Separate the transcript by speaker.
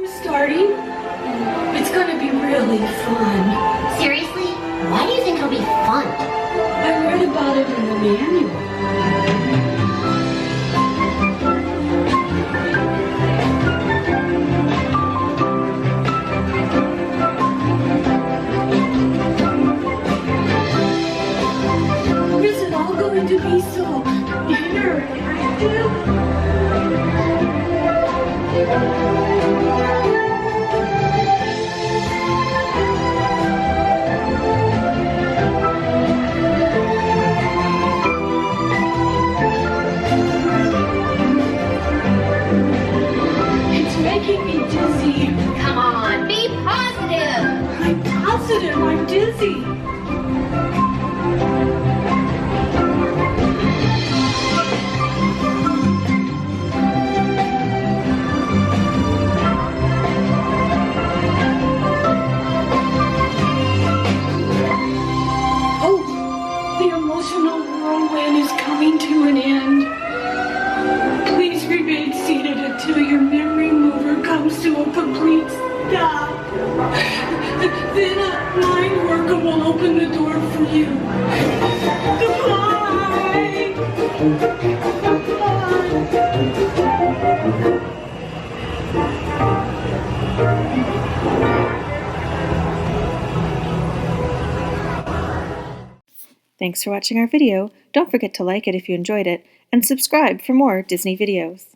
Speaker 1: Starting? It's gonna be really fun.
Speaker 2: Seriously? Why do you think it'll be fun?
Speaker 1: I read about it in the manual. Is it all going to be so interactive? It's making me dizzy.
Speaker 2: Come on, be positive!
Speaker 1: I'm positive I'm dizzy. Oh, the emotional whirlwind is coming to an end. Please remain seated until your memory mover comes to a complete stop. Then a mind worker will open the door for you. Goodbye.
Speaker 3: Thanks for watching our video. Don't forget to like it if you enjoyed it, and subscribe for more Disney videos.